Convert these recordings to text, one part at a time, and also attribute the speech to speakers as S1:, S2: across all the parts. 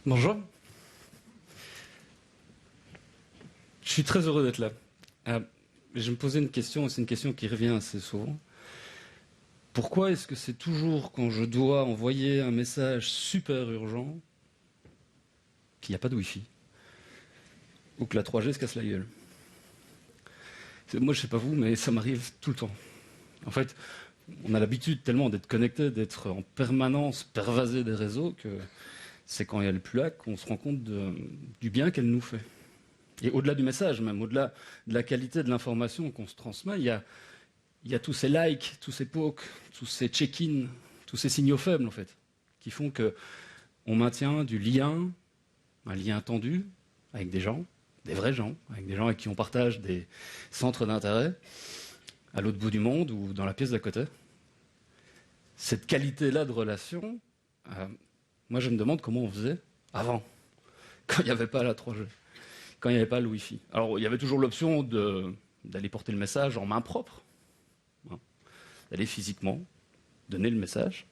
S1: Bonjour. Je suis très heureux d'être là. Je me posais une question, et c'est une question qui revient assez souvent. Pourquoi est-ce que c'est toujours quand je dois envoyer un message super urgent qu'il n'y a pas de Wi-Fi ou que la 3G se casse la gueule? Moi, je sais pas vous, mais ça m'arrive tout le temps. En fait, on a l'habitude tellement d'être connecté, d'être en permanence pervasé des réseaux, que c'est quand elle n'est plus là qu'on se rend compte du bien qu'elle nous fait. Et au-delà du message, même au-delà de la qualité de l'information qu'on se transmet, il y a tous ces likes, tous ces pokes, tous ces check-in, tous ces signaux faibles, en fait, qui font qu'on maintient du lien, un lien tendu avec des gens, des vrais gens, avec des gens avec qui on partage des centres d'intérêt à l'autre bout du monde ou dans la pièce d'à côté. Cette qualité-là de relation, moi je me demande comment on faisait avant, quand il n'y avait pas la 3G, quand il n'y avait pas le Wi-Fi. Alors il y avait toujours l'option d'aller porter le message en main propre, hein, d'aller physiquement donner le message.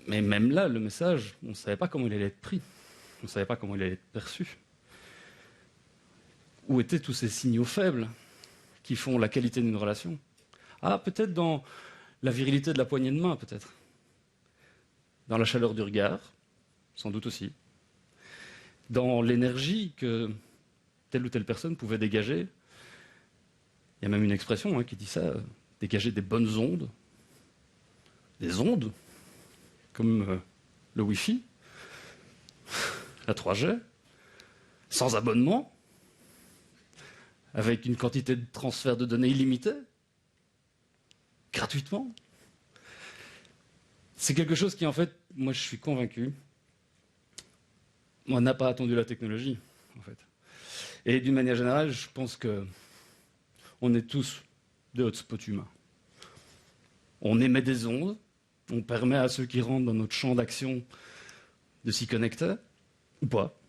S1: Mais même là, le message, on ne savait pas comment il allait être pris, on ne savait pas comment il allait être perçu. Où étaient tous ces signaux faibles qui font la qualité d'une relation? Ah, peut-être dans la virilité de la poignée de main, peut-être. Dans la chaleur du regard, sans doute aussi. Dans l'énergie que telle ou telle personne pouvait dégager. Il y a même une expression qui dit ça, dégager des bonnes ondes. Des ondes, comme le Wi-Fi, la 3G, sans abonnement, avec une quantité de transfert de données illimitée, gratuitement. C'est quelque chose qui, en fait, moi je suis convaincu, on n'a pas attendu la technologie, en fait. Et d'une manière générale, je pense qu'on est tous des hotspots humains. On émet des ondes, on permet à ceux qui rentrent dans notre champ d'action de s'y connecter, ou pas,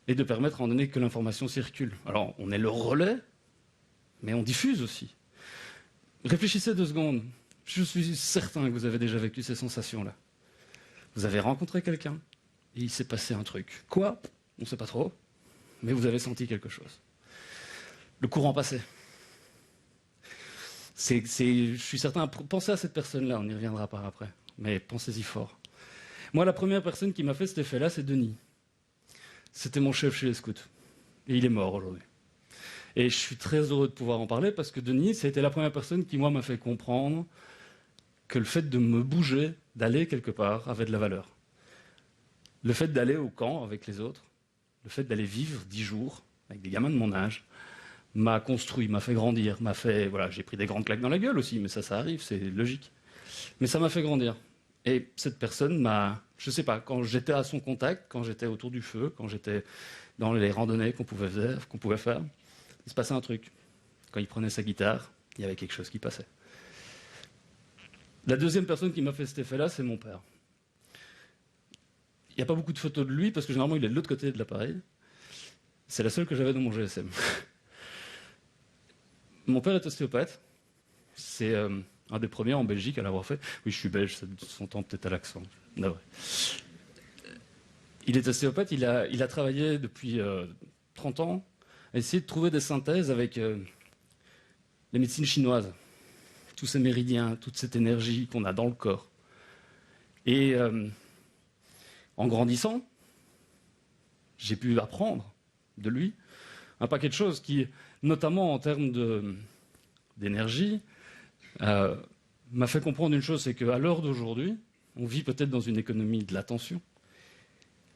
S1: et de permettre, à un moment donné, que l'information circule. Alors, on est le relais, mais on diffuse aussi. Réfléchissez 2 secondes. Je suis certain que vous avez déjà vécu ces sensations-là. Vous avez rencontré quelqu'un, et il s'est passé un truc. Quoi? On ne sait pas trop, mais vous avez senti quelque chose. Le courant passait. Je suis certain, pensez à cette personne-là, on y reviendra par après, mais pensez-y fort. Moi, la première personne qui m'a fait cet effet-là, c'est Denis. C'était mon chef chez les scouts. Et il est mort aujourd'hui. Et je suis très heureux de pouvoir en parler parce que Denis, c'était la première personne qui, moi, m'a fait comprendre que le fait de me bouger, d'aller quelque part, avait de la valeur. Le fait d'aller au camp avec les autres, le fait d'aller vivre 10 jours avec des gamins de mon âge, m'a construit, m'a fait grandir, m'a fait... Voilà, j'ai pris des grandes claques dans la gueule aussi, mais ça arrive, c'est logique. Mais ça m'a fait grandir. Et cette personne m'a... Je sais pas, quand j'étais à son contact, quand j'étais autour du feu, quand j'étais dans les randonnées qu'on pouvait faire, il se passait un truc. Quand il prenait sa guitare, il y avait quelque chose qui passait. La deuxième personne qui m'a fait cet effet-là, c'est mon père. Il n'y a pas beaucoup de photos de lui, parce que généralement, il est de l'autre côté de l'appareil. C'est la seule que j'avais dans mon GSM. Mon père est ostéopathe. C'est un des premiers en Belgique à l'avoir fait. Oui, je suis belge, ça s'entend peut-être à l'accent. Navré. Il est ostéopathe, il a travaillé depuis 30 ans à essayer de trouver des synthèses avec les médecines chinoises. Tous ces méridiens, toute cette énergie qu'on a dans le corps. Et en grandissant, j'ai pu apprendre de lui un paquet de choses qui, notamment en termes d'énergie, m'a fait comprendre une chose, c'est qu'à l'heure d'aujourd'hui, on vit peut-être dans une économie de l'attention.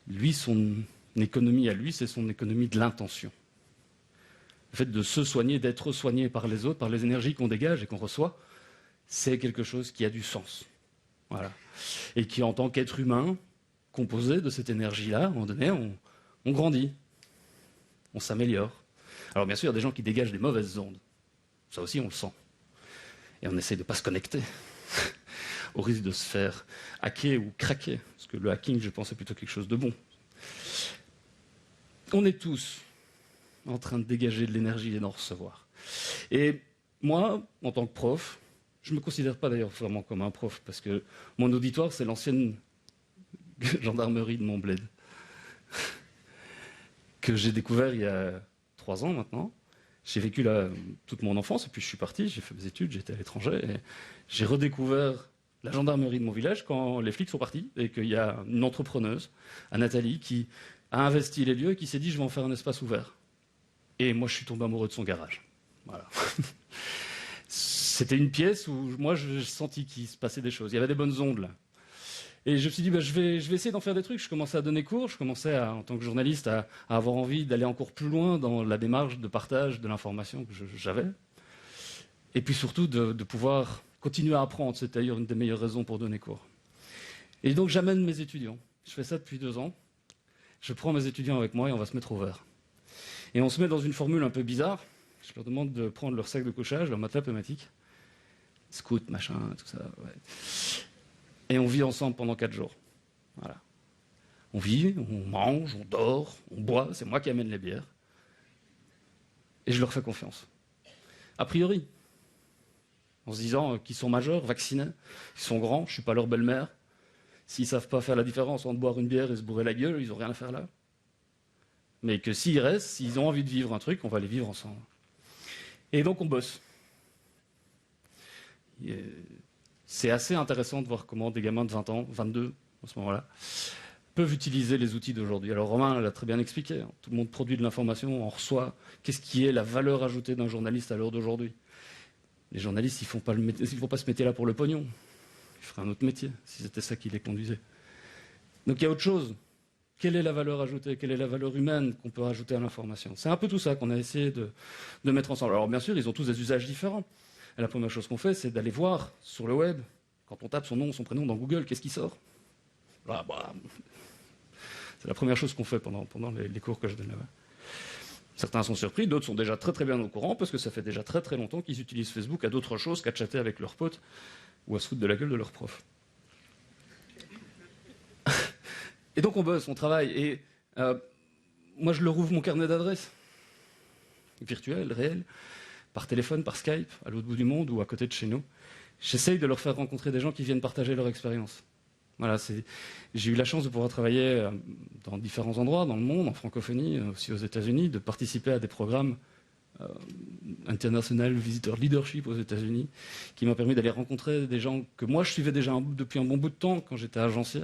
S1: Lui, son économie à lui, c'est son économie de l'intention. Le fait de se soigner, d'être soigné par les autres, par les énergies qu'on dégage et qu'on reçoit, c'est quelque chose qui a du sens. Voilà. Et qui, en tant qu'être humain, composé de cette énergie-là, à un moment donné, on grandit, on s'améliore. Alors bien sûr, il y a des gens qui dégagent des mauvaises ondes. Ça aussi, on le sent. Et on essaie de ne pas se connecter, au risque de se faire hacker ou craquer. Parce que le hacking, je pense, est plutôt quelque chose de bon. On est tous en train de dégager de l'énergie et d'en recevoir. Et moi, en tant que prof, je ne me considère pas d'ailleurs vraiment comme un prof, parce que mon auditoire, c'est l'ancienne gendarmerie de Montbled, que j'ai découvert il y a 3 ans maintenant. J'ai vécu là toute mon enfance, et puis je suis parti, j'ai fait mes études, j'étais à l'étranger, et j'ai redécouvert la gendarmerie de mon village quand les flics sont partis, et qu'il y a une entrepreneuse, Nathalie, qui a investi les lieux et qui s'est dit « je vais en faire un espace ouvert ». Et moi, je suis tombé amoureux de son garage. Voilà. C'était une pièce où moi, j'ai senti qu'il se passait des choses. Il y avait des bonnes ondes là. Et je me suis dit, je vais essayer d'en faire des trucs. Je commençais à donner cours, je commençais, en tant que journaliste, à avoir envie d'aller encore plus loin dans la démarche de partage de l'information que j'avais. Et puis surtout, de pouvoir continuer à apprendre. C'est d'ailleurs une des meilleures raisons pour donner cours. Et donc, j'amène mes étudiants. Je fais ça depuis 2 ans. Je prends mes étudiants avec moi et on va se mettre au vert. Et on se met dans une formule un peu bizarre. Je leur demande de prendre leur sac de couchage, leur matelas pneumatique, scout, machin, tout ça. Ouais. Et on vit ensemble pendant 4 jours. Voilà. On vit, on mange, on dort, on boit. C'est moi qui amène les bières. Et je leur fais confiance. A priori. En se disant qu'ils sont majeurs, vaccinés, qu'ils sont grands, je ne suis pas leur belle-mère. S'ils ne savent pas faire la différence entre boire une bière et se bourrer la gueule, ils n'ont rien à faire là. Mais que s'ils restent, s'ils ont envie de vivre un truc, on va les vivre ensemble. Et donc on bosse. C'est assez intéressant de voir comment des gamins de 20 ans, 22 à ce moment-là, peuvent utiliser les outils d'aujourd'hui. Alors Romain l'a très bien expliqué. Tout le monde produit de l'information, on reçoit. Qu'est-ce qui est la valeur ajoutée d'un journaliste à l'heure d'aujourd'hui? Les journalistes, ils font pas ce métier-là pour le pognon. Ils feraient un autre métier, si c'était ça qui les conduisait. Donc il y a autre chose. Quelle est la valeur ajoutée? Quelle est la valeur humaine qu'on peut rajouter à l'information? C'est un peu tout ça qu'on a essayé de mettre ensemble. Alors bien sûr, ils ont tous des usages différents. Et la première chose qu'on fait, c'est d'aller voir sur le web, quand on tape son nom, son prénom dans Google, qu'est-ce qui sort? Là, c'est la première chose qu'on fait pendant les cours que je donne là-bas. Certains sont surpris, d'autres sont déjà très très bien au courant, parce que ça fait déjà très très longtemps qu'ils utilisent Facebook à d'autres choses qu'à chatter avec leurs potes ou à se foutre de la gueule de leur prof. Et donc on bosse, on travaille. Et moi, je leur ouvre mon carnet d'adresses, virtuel, réel, par téléphone, par Skype, à l'autre bout du monde ou à côté de chez nous. J'essaye de leur faire rencontrer des gens qui viennent partager leur expérience. Voilà, j'ai eu la chance de pouvoir travailler dans différents endroits dans le monde, en francophonie, aussi aux États-Unis, de participer à des programmes International Visitor Leadership aux États-Unis, qui m'a permis d'aller rencontrer des gens que moi je suivais déjà depuis un bon bout de temps quand j'étais agencier,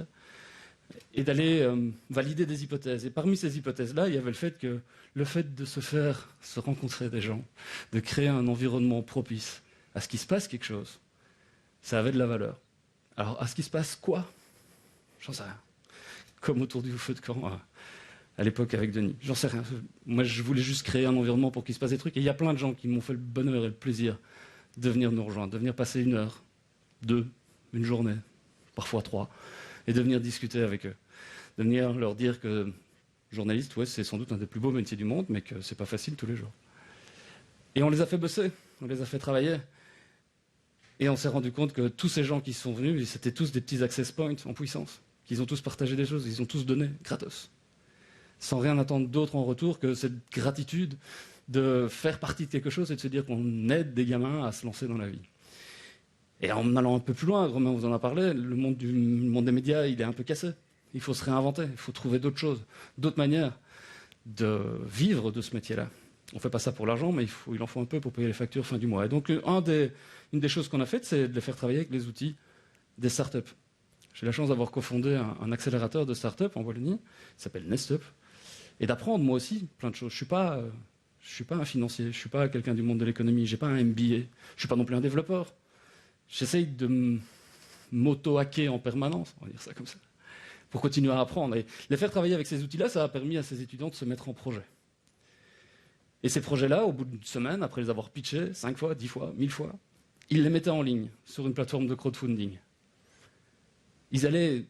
S1: et d'aller valider des hypothèses. Et parmi ces hypothèses-là, il y avait le fait de se rencontrer des gens, de créer un environnement propice à ce qu'il se passe quelque chose, ça avait de la valeur. Alors, à ce qu'il se passe quoi? J'en sais rien. Comme autour du feu de camp à l'époque avec Denis. J'en sais rien. Moi, je voulais juste créer un environnement pour qu'il se passe des trucs. Et il y a plein de gens qui m'ont fait le bonheur et le plaisir de venir nous rejoindre, de venir passer 1 heure, 2, une journée, parfois 3, et de venir discuter avec eux. De venir leur dire que journaliste, ouais, c'est sans doute un des plus beaux métiers du monde, mais que c'est pas facile tous les jours. Et on les a fait bosser, on les a fait travailler. Et on s'est rendu compte que tous ces gens qui sont venus, c'était tous des petits access points en puissance, qu'ils ont tous partagé des choses, ils ont tous donné gratos, sans rien attendre d'autre en retour que cette gratitude de faire partie de quelque chose et de se dire qu'on aide des gamins à se lancer dans la vie. Et en allant un peu plus loin, Romain vous en a parlé, le monde des médias, il est un peu cassé. Il faut se réinventer, il faut trouver d'autres choses, d'autres manières de vivre de ce métier-là. On ne fait pas ça pour l'argent, mais il en faut un peu pour payer les factures fin du mois. Et donc, une des choses qu'on a faites, c'est de les faire travailler avec les outils des startups. J'ai la chance d'avoir cofondé un accélérateur de startups en Wallonie, qui s'appelle Nestup, et d'apprendre moi aussi plein de choses. Je suis pas un financier, je ne suis pas quelqu'un du monde de l'économie, je n'ai pas un MBA, je ne suis pas non plus un développeur. J'essaye de m'auto-hacker en permanence, on va dire ça comme ça, pour continuer à apprendre. Et les faire travailler avec ces outils-là, ça a permis à ces étudiants de se mettre en projet. Et ces projets-là, au bout d'une semaine, après les avoir pitchés 5 fois, 10 fois, 1000 fois, ils les mettaient en ligne sur une plateforme de crowdfunding. Ils allaient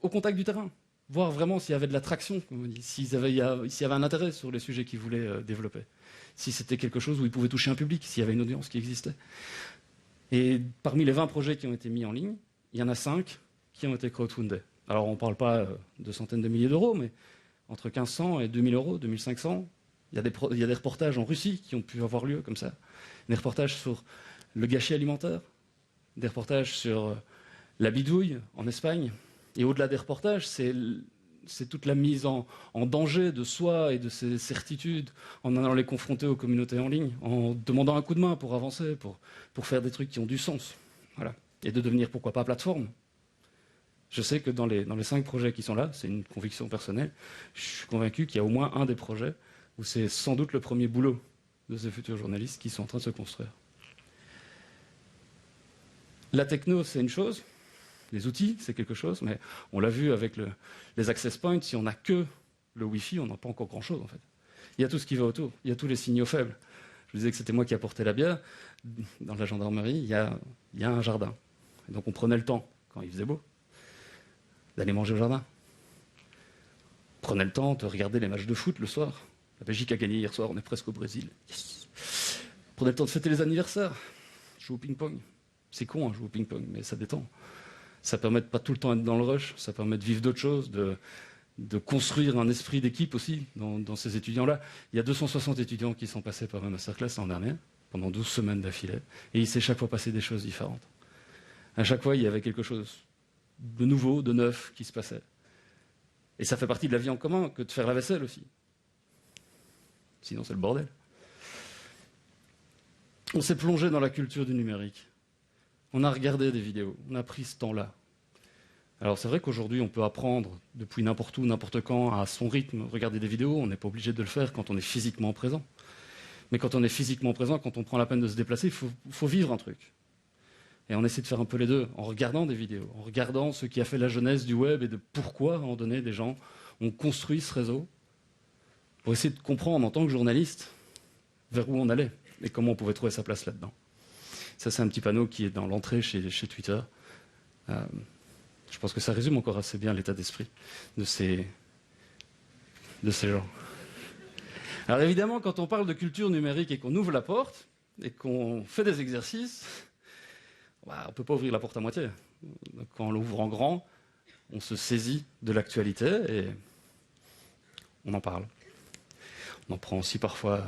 S1: au contact du terrain, voir vraiment s'il y avait de l'attraction, s'il y avait un intérêt sur les sujets qu'ils voulaient développer, si c'était quelque chose où ils pouvaient toucher un public, s'il y avait une audience qui existait. Et parmi les 20 projets qui ont été mis en ligne, il y en a 5 qui ont été crowdfundés. Alors on ne parle pas de centaines de milliers d'euros, mais entre 1500 et 2000 euros, 2500, il y a des reportages en Russie qui ont pu avoir lieu comme ça. Des reportages sur le gâchis alimentaire, des reportages sur la bidouille en Espagne, Et au-delà des reportages, c'est toute la mise en danger de soi et de ses certitudes, en allant les confronter aux communautés en ligne, en demandant un coup de main pour avancer, pour faire des trucs qui ont du sens. Voilà. Et de devenir, pourquoi pas, plateforme. Je sais que dans les 5 projets qui sont là, c'est une conviction personnelle, je suis convaincu qu'il y a au moins un des projets où c'est sans doute le premier boulot de ces futurs journalistes qui sont en train de se construire. La techno, c'est une chose, les outils, c'est quelque chose, mais on l'a vu avec les access points, si on n'a que le Wi-Fi, on n'a pas encore grand-chose en fait. Il y a tout ce qui va autour, il y a tous les signaux faibles. Je vous disais que c'était moi qui apportais la bière. Dans la gendarmerie, il y a un jardin. Et donc on prenait le temps, quand il faisait beau, d'aller manger au jardin. Prenez le temps de regarder les matchs de foot le soir. La Belgique a gagné hier soir, on est presque au Brésil. Yes. Prenez le temps de fêter les anniversaires. Jouer au ping-pong. C'est con, jouer au ping-pong, mais ça détend. Ça permet de pas tout le temps être dans le rush, ça permet de vivre d'autres choses, de construire un esprit d'équipe aussi dans ces étudiants-là. Il y a 260 étudiants qui sont passés par ma masterclass l'an dernier, pendant 12 semaines d'affilée, et il s'est chaque fois passé des choses différentes. À chaque fois, il y avait quelque chose de nouveau, de neuf qui se passait. Et ça fait partie de la vie en commun que de faire la vaisselle aussi. Sinon, c'est le bordel. On s'est plongé dans la culture du numérique. On a regardé des vidéos, on a pris ce temps-là. Alors c'est vrai qu'aujourd'hui, on peut apprendre depuis n'importe où, n'importe quand, à son rythme, regarder des vidéos. On n'est pas obligé de le faire quand on est physiquement présent. Mais quand on est physiquement présent, quand on prend la peine de se déplacer, il faut vivre un truc. Et on essaie de faire un peu les deux, en regardant des vidéos, en regardant ce qui a fait la jeunesse du web et de pourquoi, à un moment donné, des gens ont construit ce réseau, pour essayer de comprendre, en tant que journaliste, vers où on allait et comment on pouvait trouver sa place là-dedans. Ça, c'est un petit panneau qui est dans l'entrée chez Twitter. Je pense que ça résume encore assez bien l'état d'esprit de ces gens. Alors évidemment, quand on parle de culture numérique et qu'on ouvre la porte et qu'on fait des exercices, on ne peut pas ouvrir la porte à moitié. Quand on l'ouvre en grand, on se saisit de l'actualité et on en parle. On en prend aussi parfois.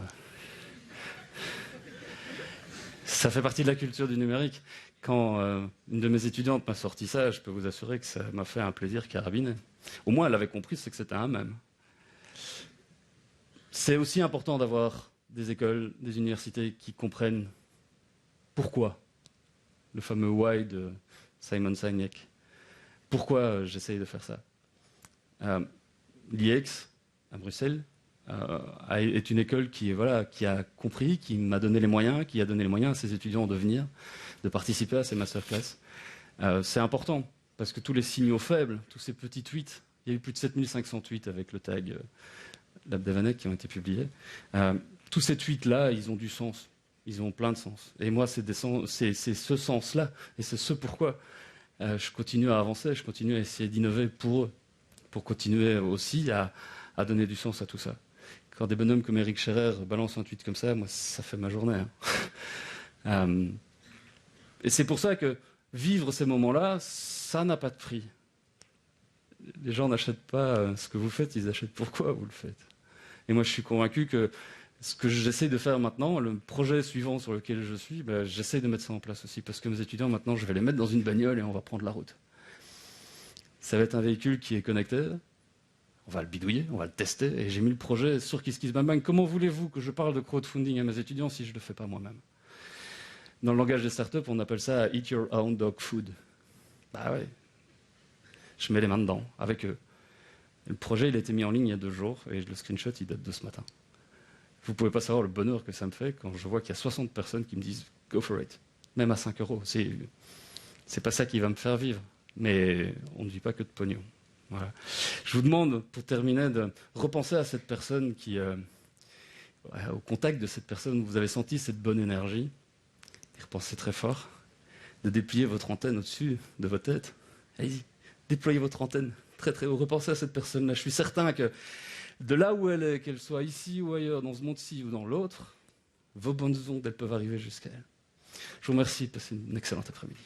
S1: Ça fait partie de la culture du numérique. Quand une de mes étudiantes m'a sorti ça, je peux vous assurer que ça m'a fait un plaisir carabiné. Au moins, elle avait compris ce que c'était un mème. C'est aussi important d'avoir des écoles, des universités qui comprennent pourquoi. Le fameux why de Simon Sinek. Pourquoi j'essaye de faire ça L'IEX, à Bruxelles, est une école qui a compris, qui m'a donné les moyens, qui a donné les moyens à ses étudiants de venir, de participer à ces masterclass. C'est important, parce que tous les signaux faibles, tous ces petits tweets, il y a eu plus de 7500 tweets avec le tag Labdevanek qui ont été publiés. Tous ces tweets-là, ils ont du sens. Ils ont plein de sens. Et moi, c'est ce sens-là, et c'est ce pourquoi je continue à avancer, je continue à essayer d'innover pour eux, pour continuer aussi à donner du sens à tout ça. Quand des bonhommes comme Eric Scherer balancent un tweet comme ça, moi, ça fait ma journée. Hein. Et c'est pour ça que vivre ces moments-là, ça n'a pas de prix. Les gens n'achètent pas ce que vous faites, ils achètent pourquoi vous le faites. Et moi, je suis convaincu que ce que j'essaie de faire maintenant, le projet suivant sur lequel je suis, j'essaie de mettre ça en place aussi. Parce que mes étudiants, maintenant, je vais les mettre dans une bagnole et on va prendre la route. Ça va être un véhicule qui est connecté. On va le bidouiller, on va le tester. Et j'ai mis le projet sur KissKissBangBang. Comment voulez-vous que je parle de crowdfunding à mes étudiants si je ne le fais pas moi-même? Dans le langage des startups, on appelle ça « eat your own dog food ». Bah ouais. Je mets les mains dedans, avec eux. Le projet, il a été mis en ligne il y a 2 jours, et le screenshot, il date de ce matin. Vous ne pouvez pas savoir le bonheur que ça me fait quand je vois qu'il y a 60 personnes qui me disent « go for it », même à 5 €. C'est pas ça qui va me faire vivre, mais on ne vit pas que de pognon. Voilà. Je vous demande, pour terminer, de repenser à cette personne qui, au contact de cette personne, vous avez senti cette bonne énergie, et repensez très fort, de déplier votre antenne au-dessus de votre tête. Allez-y, déployez votre antenne très très haut, repensez à cette personne-là. Je suis certain que de là où elle est, qu'elle soit ici ou ailleurs, dans ce monde-ci ou dans l'autre, vos bonnes ondes, elles peuvent arriver jusqu'à elle. Je vous remercie, passez une excellente après-midi.